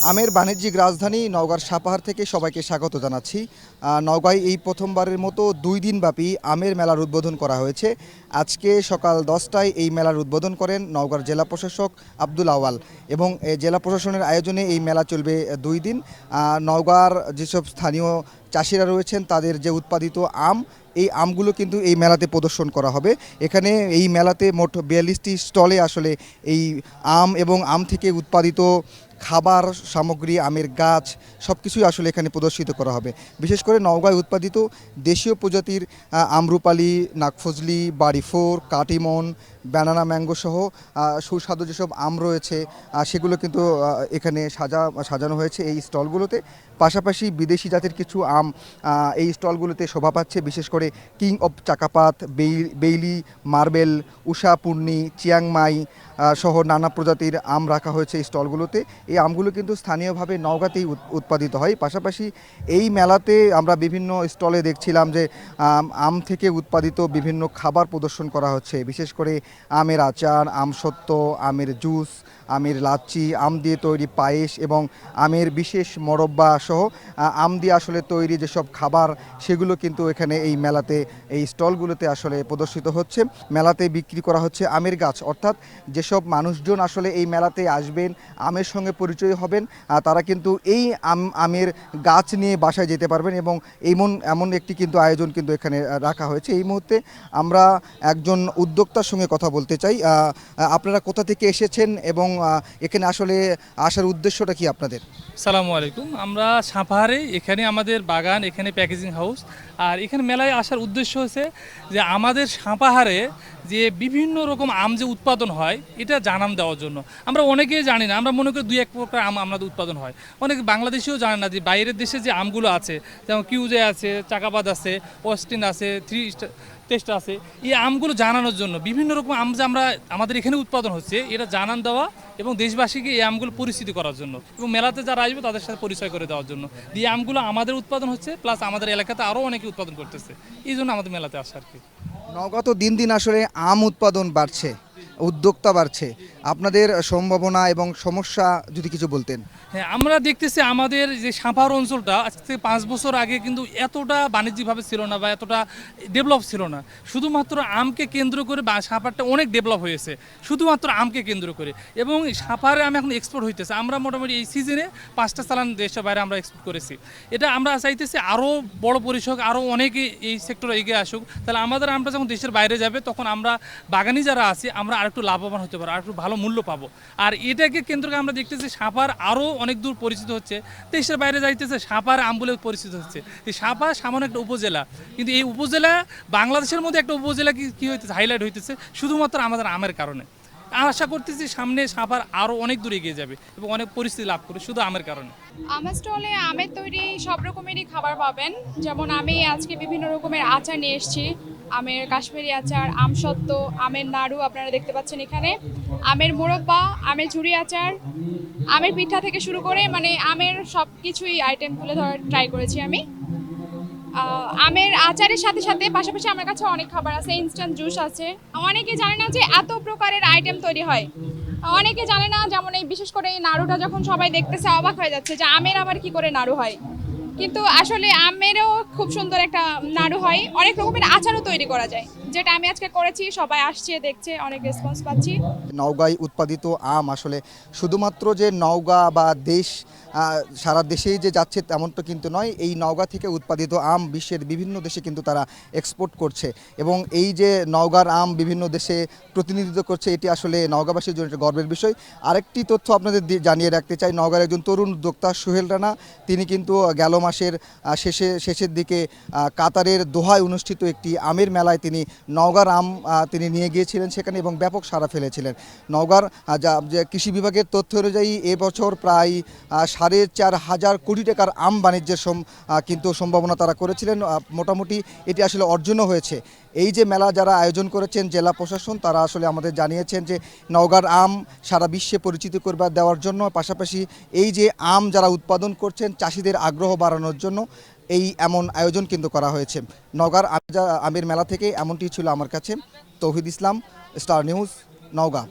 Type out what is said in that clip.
আমের বাণিজ্যিক রাজধানী নওগাঁর সাপাহার থেকে সবাইকে স্বাগত জানাচ্ছি। নওগাঁয় এই প্রথমবারের মতো 2 দিনব্যাপী আমের মেলার উদ্বোধন করা হয়েছে। আজকে সকাল 10টায় এই মেলার উদ্বোধন করেন নওগাঁর জেলা প্রশাসক আব্দুল আওয়াল এবং জেলা প্রশাসনের আয়োজনে এই মেলা চলবে 2 দিন। নওগাঁর যেসব স্থানীয় চাষিরা রয়েছেন তাদের যে উৎপাদিত আম, এই আমগুলো কিন্তু এই মেলাতে প্রদর্শন করা হবে। এখানে এই মেলাতে মোট 42টি স্টলে আসলে এই আম এবং আম থেকে উৎপাদিত খাবার সামগ্রী, আমের গাছ সব কিছুই আসলে এখানে প্রদর্শিত করা হবে। বিশেষ করে নওগাঁয় উৎপাদিত দেশীয় প্রজাতির আমরুপালি, নাকফজলি, বাড়িফোর, কাটিমন, ব্যানানা ম্যাঙ্গো সহ সুস্বাদু যেসব আম রয়েছে সেগুলো কিন্তু এখানে সাজানো হয়েছে এই স্টলগুলোতে। পাশাপাশি বিদেশি জাতের কিছু আম এই স্টলগুলোতে শোভা পাচ্ছে। বিশেষ করে king of Chakapat, Bailey, marble, Usha Purni, Chiang Mai সহ নানা প্রজাতির আম রাখা হয়েছে এই স্টলগুলোতে। এই আমগুলো কিন্তু স্থানীয়ভাবে নওগাঁতেই উৎপাদিত হয়। পাশাপাশি এই মেলাতে আমরা বিভিন্ন স্টলে দেখছিলাম যে আম থেকে উৎপাদিত বিভিন্ন খাবার প্রদর্শন করা হচ্ছে। বিশেষ করে আমের আচার, আমসত্ত্ব, আমের জুস, আমের লাচ্ছি, আম দিয়ে তৈরি পায়েস এবং আমের বিশেষ মোরব্বা সহ আম দিয়ে আসলে তৈরি যেসব খাবার সেগুলো কিন্তু এখানে এই মেলাতে, এই স্টলগুলোতে আসলে প্রদর্শিত হচ্ছে। মেলাতে বিক্রি করা হচ্ছে আমের গাছ, অর্থাৎ যেসব মানুষজন আসলে এই মেলাতে আসবেন, আমের সঙ্গে পরিচয় হবেন, তারা কিন্তু এই আমের গাছ নিয়ে বাসায় যেতে পারবেন এবং এমন একটি কিন্তু আয়োজন কিন্তু এখানে রাখা হয়েছে। এই মুহূর্তে আমরা একজন উদ্যোক্তার সঙ্গে কথা বলতে চাই। আপনারা কোথা থেকে এসেছেন এবং এখানে আসলে আসার উদ্দেশ্যটা কি আপনাদের? সালামু আলাইকুম। আমরা সাপাহারে, এখানে আমাদের বাগান, এখানে প্যাকেজিং হাউস। আর এখানে মেলায় আসার উদ্দেশ্য হচ্ছে যে আমাদের সাপাহারে যে বিভিন্ন রকম আম যে উৎপাদন হয় এটা জানান দেওয়ার জন্য। আমরা অনেকেই জানি না, আমরা মনে করি 2-1 প্রকার আম আমাদের উৎপাদন হয়। অনেকে বাংলাদেশেও জানে না যে বাইরের দেশে যে আমগুলো আছে, যেমন কিউজে আছে, চাকাবাদ আছে, অস্টিন আছে, 3 টেস্ট আছে, এই আমগুলো জানানোর জন্য বিভিন্ন রকম আম যে আমাদের এখানে উৎপাদন হচ্ছে এটা জানান দেওয়া এবং দেশবাসীকে এই আমগুলো পরিচিতি করার জন্য এবং মেলাতে যারা আসবে তাদের সাথে পরিচয় করে দেওয়ার জন্য। এই আমগুলো আমাদের উৎপাদন হচ্ছে, প্লাস আমাদের এলাকাতে আরও অনেকে উৎপাদন করতেছে, এই জন্য আমাদের মেলাতে আসা আর কি। নওগাঁ তো দিন দিন আসলে আম উৎপাদন বাড়ছে, উদ্যোক্তা বাড়ছে। আপনাদের সম্ভাবনা এবং সমস্যা যদি কিছু বলতেন। হ্যাঁ, আমরা দেখতেছি আমাদের যে সাপাহার অঞ্চলটা আজ থেকে 5 বছর আগে কিন্তু এতটা বাণিজ্যিকভাবে ছিল না বা এতটা ডেভেলপ ছিল না। শুধুমাত্র আমকে কেন্দ্র করে বা সাপাহারটা অনেক ডেভেলপ হয়েছে শুধুমাত্র আমকে কেন্দ্র করে, এবং সাপাহারে আম এখন এক্সপোর্ট হইতেছে। আমরা মোটামুটি এই সিজনে 5টা চালান দেশের বাইরে আমরা এক্সপোর্ট করেছি। এটা আমরা চাইতেছি আরও বড় পরিসর, আরও অনেকে এই সেক্টরে এগিয়ে আসুক। তাহলে আমাদের আমটা যখন দেশের বাইরে যাবে তখন আমরা বাগানি যারা আছি আমরা আরেকটু লাভবান হতে পারবো, আরেকটু ভালো মূল্য পাবো। আর এটাকে কেন্দ্র করে আমরা দেখতেছি সাপাহার আরও অনেক দূর পরিচিত হচ্ছে, দেশের বাইরে যাইতেছে সাপাহার আম বলে পরিচিত হচ্ছে। এই সাপাহার সামান্য একটা উপজেলা, কিন্তু এই উপজেলা বাংলাদেশের মধ্যে একটা উপজেলা কি হইতেছে, হাইলাইট হইতেছে শুধুমাত্র আমাদের আমের কারণে। আশা করতেছি সামনে সাপাহার আরও অনেক দূর এগিয়ে যাবে এবং অনেক পরিস্থিতি লাভ করবে শুধু আমের কারণে। আমার স্টলে আমের তৈরি সব রকমেরই খাবার পাবেন। যেমন আমি আজকে বিভিন্ন রকমের আচার নিয়ে এসেছি, আমের কাশ্মীরি আচার, আমসত্ত্ব, আমের নাড়ু আপনারা দেখতে পাচ্ছেন এখানে, আমের মোরব্বা, আমের ঝুরি আচার, আমের পিঠা থেকে শুরু করে মানে আমের সব কিছুই আইটেম তুলে ধরার ট্রাই করেছি আমি। আমের আচারের সাথে সাথে পাশাপাশি আমার কাছে অনেক খাবার আছে, ইনস্ট্যান্ট জুস আছে। অনেকে জানে না যে এত প্রকারের আইটেম তৈরি হয়, অনেকে জানে না। যেমন এই বিশেষ করে এই নাড়ুটা যখন সবাই দেখতেছে অবাক হয়ে যাচ্ছে যে আমের আবার কি করে নাড়ু হয়, কিন্তু আসলে আমেরও খুব সুন্দর একটা নাড়ু হয়। অনেক রকমের আচারও তৈরি করা যায়, যেটা আমি আজকে করেছি। সবাই আসছে, দেখছে, অনেক রেসপন্স পাচ্ছি। নওগাঁয় উৎপাদিত আম আসলে শুধুমাত্র যে নওগাঁ বা দেশ, সারা দেশেই যে যাচ্ছে তেমন তো কিন্তু নয়। এই নওগাঁ থেকে উৎপাদিত আম বিশ্বের বিভিন্ন দেশে কিন্তু তারা এক্সপোর্ট করছে এবং এই যে নওগাঁর আম বিভিন্ন দেশে প্রতিনিধিত্ব করছে, এটি আসলে নওগাঁবাসীর জন্য একটা গর্বের বিষয়। আরেকটি তথ্য আপনাদের জানিয়ে রাখতে চাই, নওগাঁর একজন তরুণ উদ্যোক্তা সোহেল রানা, তিনি কিন্তু গেল মাসের শেষের দিকে কাতারের দোহায় অনুষ্ঠিত একটি আমের মেলায় তিনি নওগাঁর আম তিনি নিয়ে গিয়েছিলেন সেখানে এবং ব্যাপক সাড়া ফেলেছিলেন। নওগাঁর যে কৃষি বিভাগের তথ্য অনুযায়ী এবছর প্রায় 4.5 কোটি টাকার আম বাণিজ্যের কিন্তু সম্ভাবনা তারা করেছিলেন। মোটামুটি এটি আসলে অর্জনও হয়েছে। এই যে মেলা যারা আয়োজন করেছেন জেলা প্রশাসন, তারা আসলে আমাদের জানিয়েছেন যে নওগাঁর আম সারা বিশ্বে পরিচিতি করবার দেওয়ার জন্য, পাশাপাশি এই যে আম যারা উৎপাদন করছেন চাষিদের আগ্রহ বাড়ানোর জন্য এমন আয়োজন কিন্তু করা হয়েছে। নওগাঁর আমের মেলা থেকে এমনটি ছিল আমার কাছে। তৌহিদ ইসলাম, স্টার নিউজ, নওগাঁ।